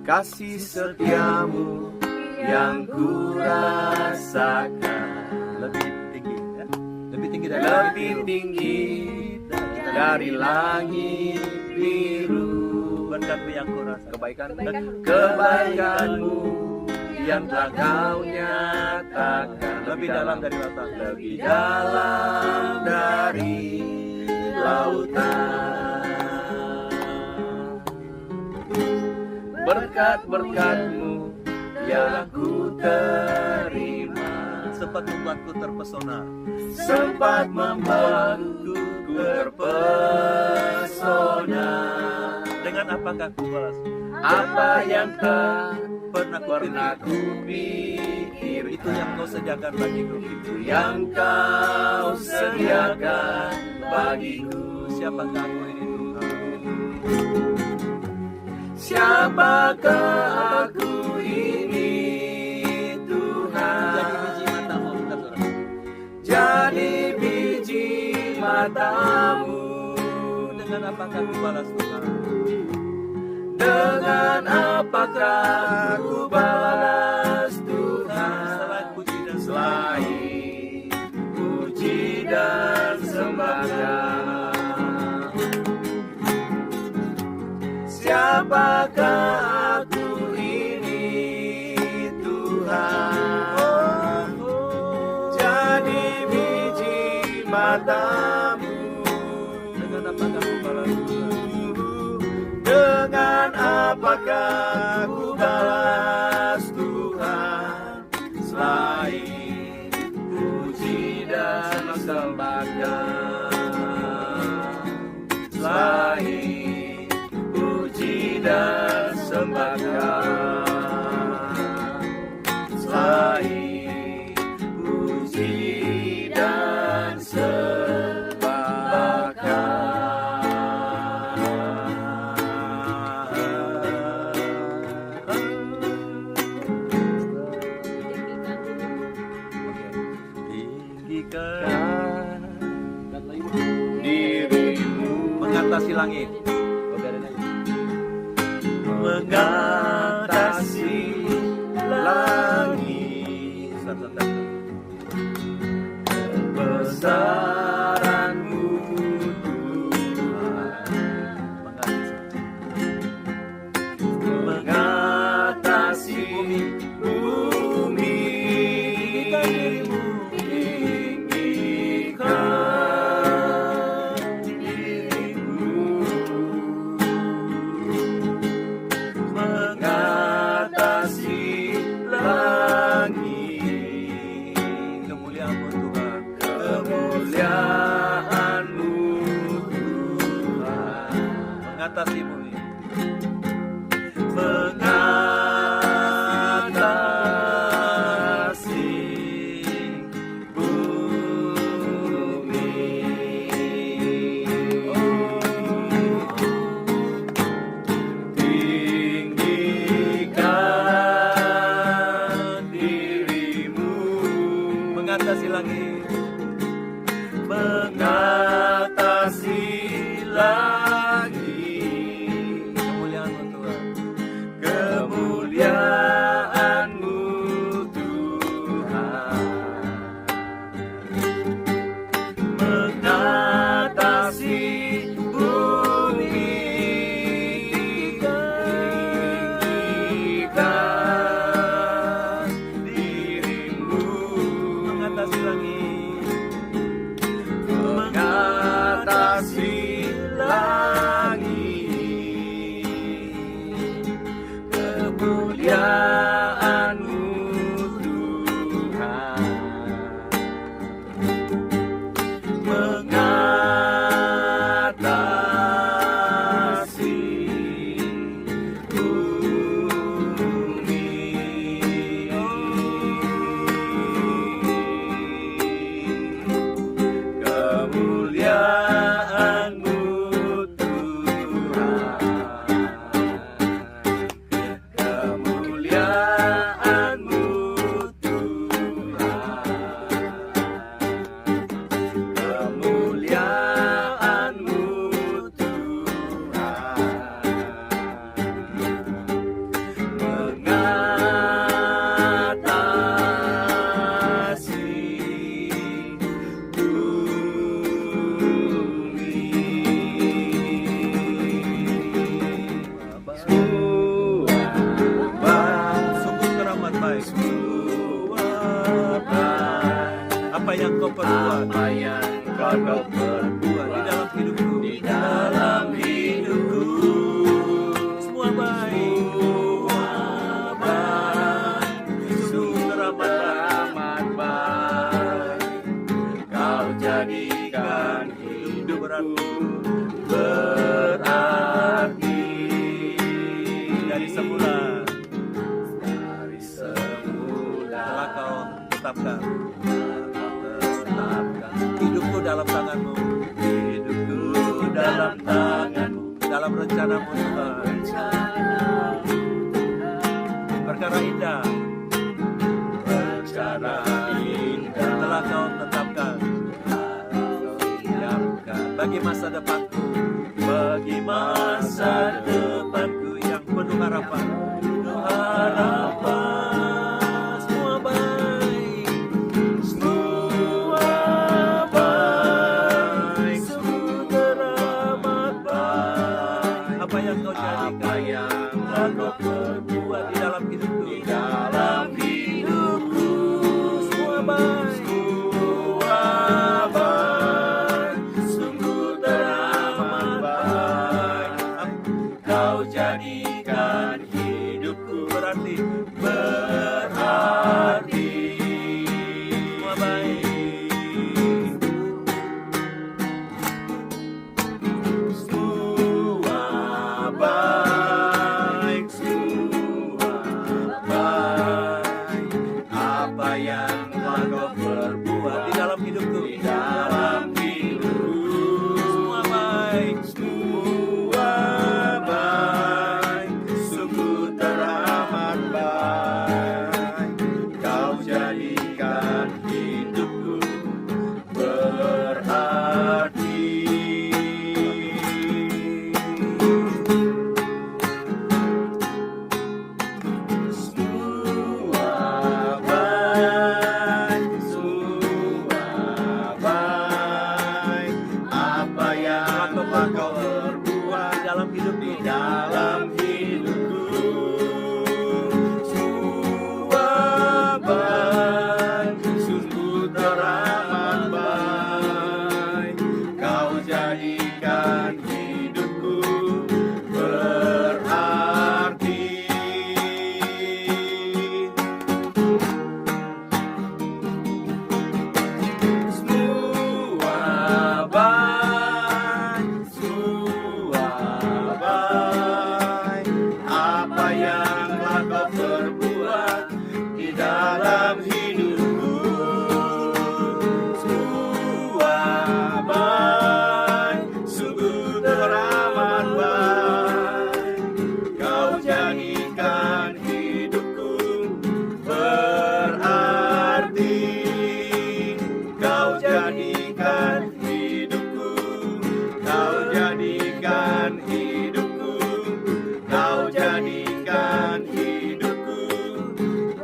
kasih setiamu yang ku rasakan Lebih tinggi ya? Lebih tinggi dari lebih tinggi dari langit biru. berkatmu yang ku rasa. Kebaikanmu yang telah kau nyatakan Lebih dalam dari lautan. lebih dalam dari lautan. Berkat-berkatmu yang ku terima Sempat membuatku terpesona. sempat membuatku terpesona. Dengan apakah ku balas? Apa yang tak Pernah pernah ku pikir, Itu yang kau sediakan bagiku. itu yang kau sediakan bagiku. Siapakah aku ini Tuhan? Siapakah aku ini Tuhan? Jadi biji matamu. Jadi biji matamu. Dengan apakah ku balas Tuhan? Dengan apakah ku balas Tuhan? Selain puji dan Selain puji dan sembahkan. Siapakah aku ini Tuhan? Jadi biji matamu. Dengan apakah ku balas Tuhan? Dengan apakah ku balas Tuhan? Selain puji dan sembahkan. Selain puji dan sembahkan. Selain puji dan Tinggikan dirimu mengatasi langit. mengatasi langit. Kebesaranmu Tuhan mengatasi bumi. Tinggikan dirimu mengatasi langit. Kemuliaan-Mu Tuhan. Kemuliaan-Mu Tuhan Mengatasi bumi. mengatasi bumi. Tinggikan dirimu Mengatasi langit. mengatasi langit. Kemuliaan-Mu Tuhan. perbuat apa yang kau perbuat di dalam hidupku. di dalam hidupku. Semua baik, sungguh teramat baik. Kau jadikan hidupku berarti Dari semula dari semula telah kau tetapkan tetapkan hidupku dalam tanganmu, hidupku dalam tanganmu. dalam rencanamu Tuhan. Perkara indah Rencana indah telah kau tetapkan bagi masa depanku, bagi masa depanku yang penuh harapan. harapan. Semua baik, Semua baik, sungguh teramat baik. apa yang kau Apa jadikan yang kau perbuat di dalam hidupku. di dalam hidupku. Semua baik, Semua baik, sungguh teramat baik. Kau jadikan hidupku berarti berarti. semua baik. Semua baik, semua baik. Apa yang kau perbuat Di dalam hidupku, di dalam hidupku. semua baik, Semua baik, sungguh teramat baik. Kau jadikan hidupku berarti. Semua baik, semua baik. Apa yang kau perbuat di dalam hidupku. di dalam hidupku. Semua baik, sungguh teramat baik. Kau jadikan hidupku berarti. Semua baik, semua baik. Apa yang telah kau perbuat di dalam hidupku. Semua baik, sungguh teramat baik. Kau jadikan hidupku berarti. Kau jadikan hidupku, kau jadikan hidupku, kau jadikan hidupku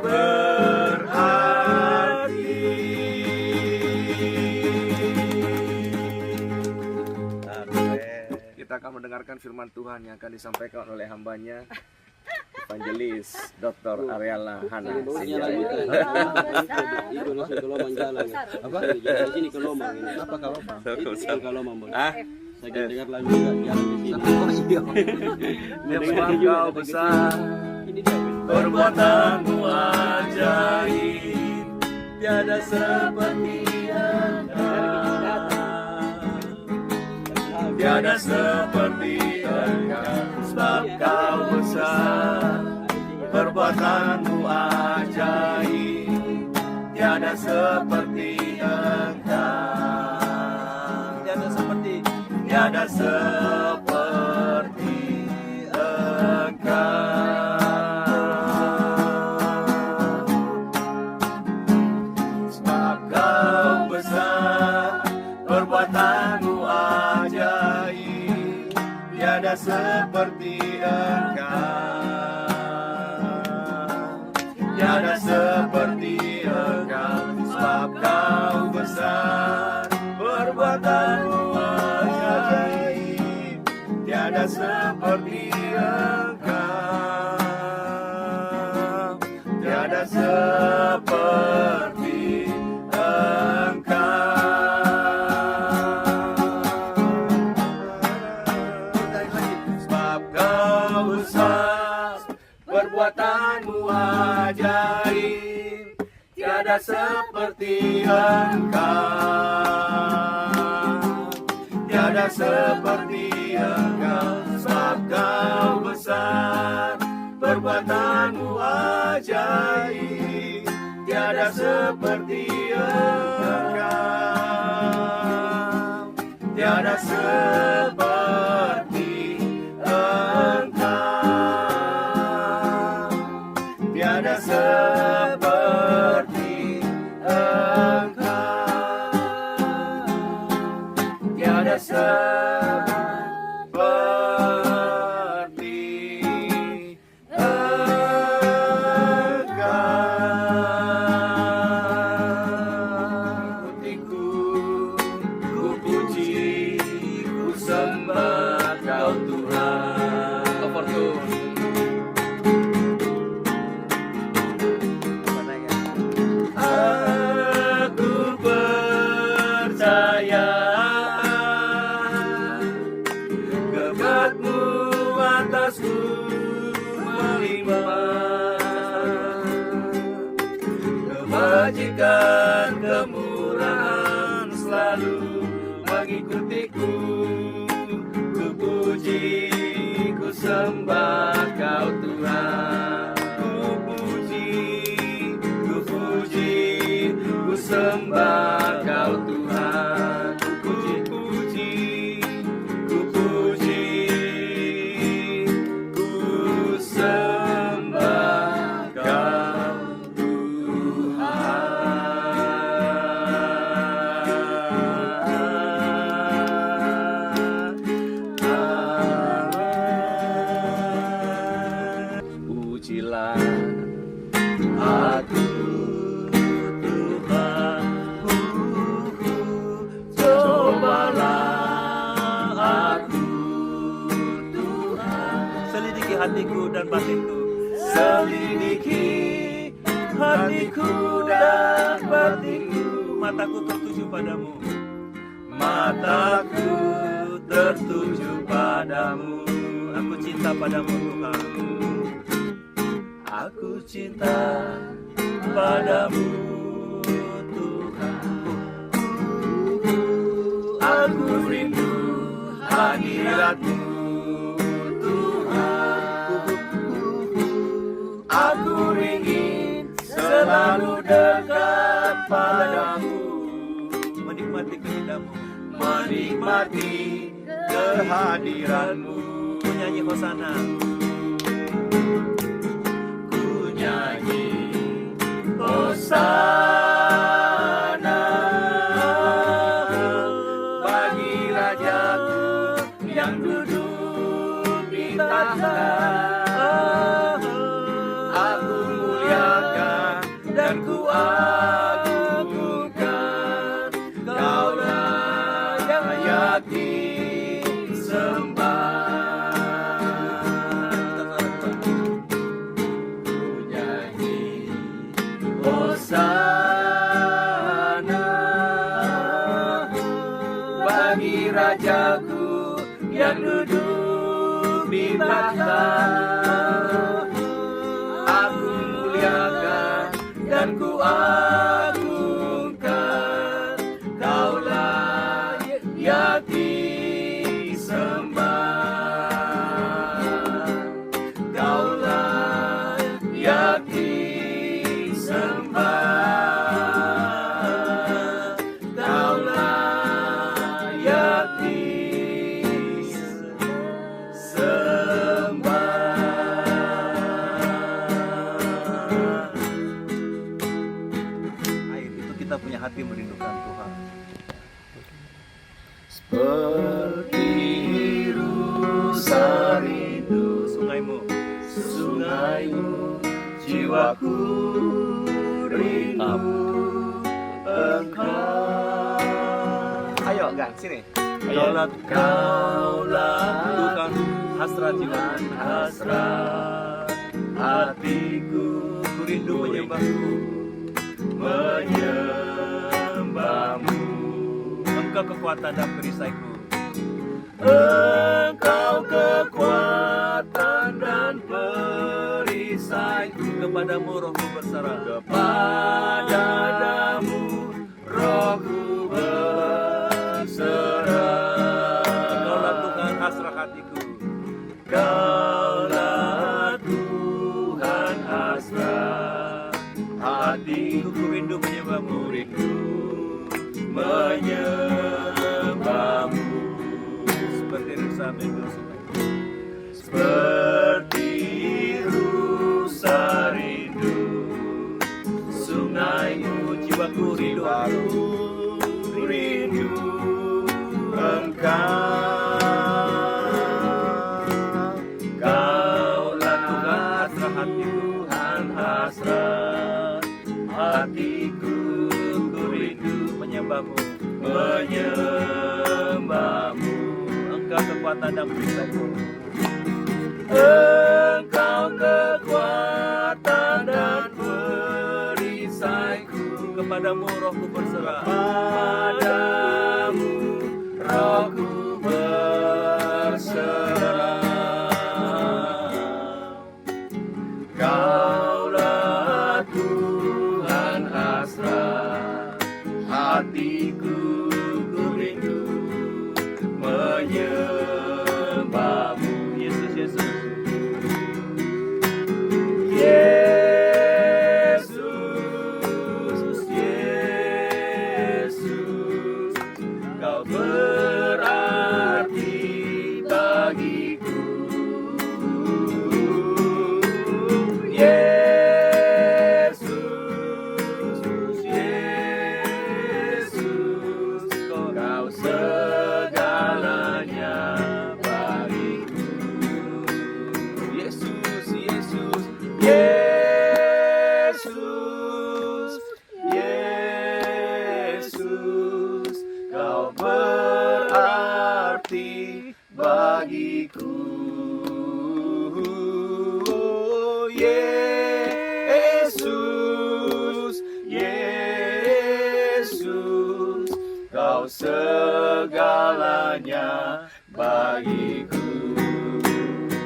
berarti. Kita akan mendengarkan firman Tuhan yang akan disampaikan oleh hambanya Evangelis Dr. Ariela Hana Sinjaya. Itu langsung ke Lomang jalan. Apa? Jalan sini ke Lomang ini. Apa ke Lomang? Itu ke Lomang, Bang. Saya dengar lagu juga jalan di sini. Sebab kau besar, Ini dia. perbuatanmu ajaib, tiada seperti Engkau. Tiada seperti Engkau, sebab kau besar, perbuatanmu ajaib, tiada seperti Engkau. Tiada seperti Engkau. Sebab kau besar, perbuatanmu ajaib, tiada seperti Engkau. Tiada seperti Engkau, sebab kau besar, perbuatanmu ajaib, tiada seperti Engkau. Tiada seperti Engkau. sebab Kau besar, perbuatanmu ajaib, tiada seperti Engkau, tiada seperti Engkau, sebab Kau besar, perbuatanmu ajaib, tiada seperti Engkau, tiada seperti Engkau, tiada seperti Engkau, tiada seperti Engkau. Ku puji, ku sembah Kau Tuhan. Aku percaya berkat-Mu atasku melimpah, kebajikan kemurahan selalu mengikutiku. Ku puji, ku sembah Kau Tuhan. Ku puji, ku puji, ku sembah Kau Tuhan. Ku puji, ku puji, ku sembah Kau Tuhan. Pujilah aku Tuhan, cobalah aku Tuhan. Selidiki hatiku dan batinku. Selidiki hatiku dan batinku, Mataku tertuju padamu. mataku tertuju padamu. Aku cinta padamu Tuhan. Aku cinta padamu Tuhan. Aku rindu hadirat-Mu Tuhan. Aku ingin selalu dekat padamu, Menikmati keindahan-Mu. menikmati kehadiran-Mu. Menyanyi hosana. Ku nyanyi hosana bagi Rajaku yang duduk di tahta. Aku muliakan dan ku agungkan, Kaulah yang layak disembah. Ku nyanyi hosana bagi Rajaku yang duduk di tahta. Aku muliakan dan ku agungkan, Kaulah yang disembah. Kaulah yang disembah. Kaulah yang disembah. Air itu kita punya hati merindukan Tuhan. Seperti rusa rindu Sungaimu. sungaimu, jiwaku rindu Engkau. Ayo, Gang, sini. Kaulah Tuhan, hasrat jiwa, hasrat hatiku, ku rindu menyembahmu. menyembahmu. Engkau kekuatan dan perisaiku. Engkau kekuatan perisaiku, kepadamu rohku berserah. Kepadamu rohku berserah. Engkaulah Tuhan hasrat hatiku. Kaulah Tuhan hasrat hatiku, Ku rindu menyembahmu. rindu menyembahmu. Seperti rusa merindu sungai. Seperti rusa rindu sungaimu, Jiwaku rindu. rindu Engkau. Kaulah Tuhan hasrat hatiku. Tuhan hasrat hatiku, ku rindu Menyembahmu. menyembahmu. Engkau kekuatan dan perisaiku. Engkau kekuatan dan perisaiku, Kepadamu rohku berserah. padamu rohku berserah. Kaulah Tuhan hasrat hatiku, ku rindu menyembahmu. Yesus, Yesus. Yesus, Yesus, Kau berarti bagiku. Yesus, Yesus, Kau segalanya bagiku. Yesus, Yesus, Yesus, Yesus, Kau berarti bagiku. Yesus, Yesus, Kau segalanya bagiku.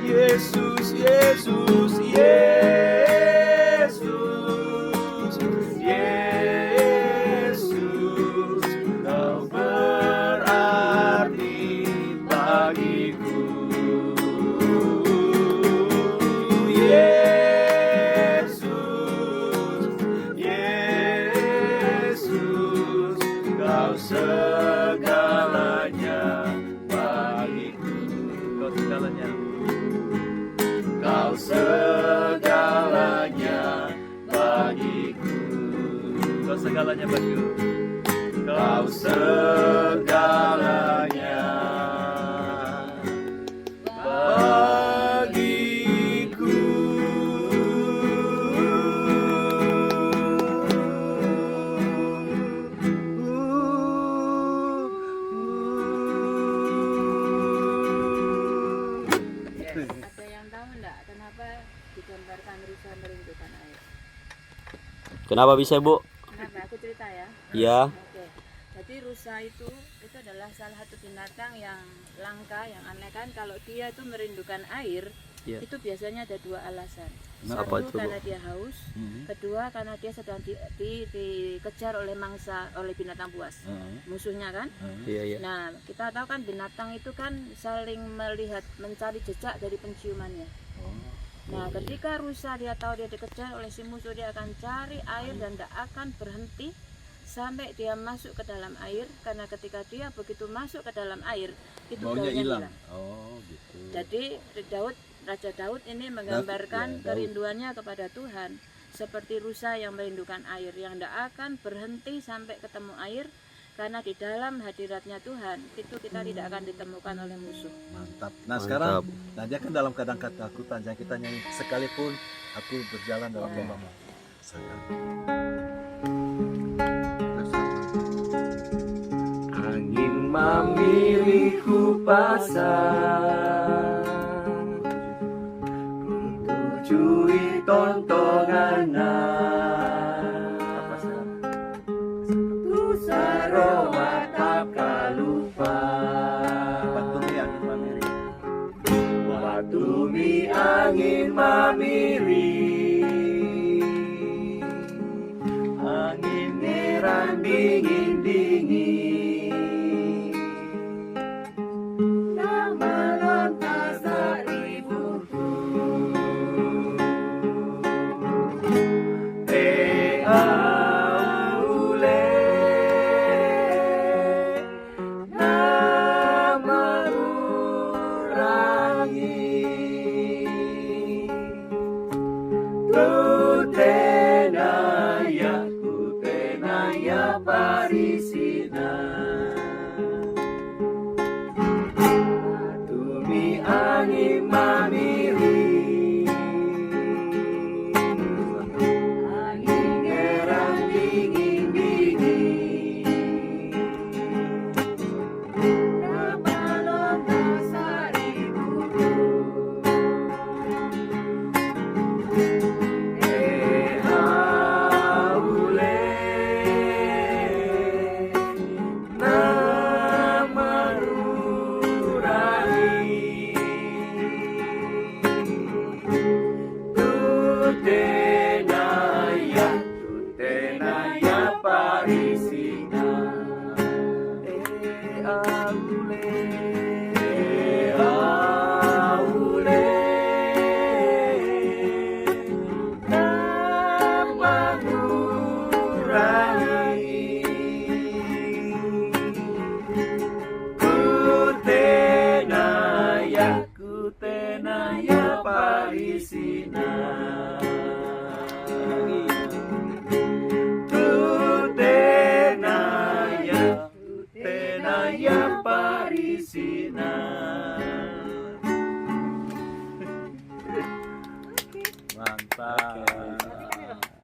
Yesus, Yesus, Yesus, Yesus, Kau berarti bagiku. Yesus, Yesus, Kau segalanya bagiku. Engkau segalanya. Kau segalanya bagiku. Engkau segalanya bagiku. Kau segalanya bagiku. Ada yang tahu enggak kenapa digambarkan rusa merindukan air? Kenapa bisa, Bu? Kenapa? Aku cerita ya. Iya. Oke. Jadi rusa itu adalah salah satu binatang yang langka, yang aneh kan. Kalau dia itu merindukan air, Iya. itu biasanya ada dua alasan. Apa Satu itu, Bu? karena dia haus, kedua karena dia sedang dikejar oleh mangsa, oleh binatang buas, musuhnya kan. Iya, iya. Nah, kita tahu kan binatang itu kan saling melihat, mencari jejak dari penciumannya. Nah, ketika rusa dia tahu dia dikejar oleh si musuh, dia akan cari air dan tidak akan berhenti sampai dia masuk ke dalam air, karena ketika dia begitu masuk ke dalam air itu baunya hilang. Oh gitu. Jadi Raja Daud ini menggambarkan kerinduannya kepada Tuhan seperti rusa yang merindukan air, yang tidak akan berhenti sampai ketemu air, karena di dalam hadiratnya Tuhan itu kita tidak akan ditemukan oleh musuh. Mantap. Nah sekarang Nadia kan dalam keadaan ketakutan, jangan kita nyanyi sekalipun aku berjalan dalam lembah Angin memilihku pasang, ku tujui tontongannya. Ku saroma tak kalupa, Watumi angin mamiri, watumi angin mamiri, dingin-dingin. Nama Antasari buku. Aule nama Nurangi. Kutenaya parisina. Tumi angin mamiri. Angin gerang dingin-dingin. Nama Antasari buku. Tutenaya parisina. Aule nama Nurangi. Kutenaya parisina. Tutenaya parisina. Mantap.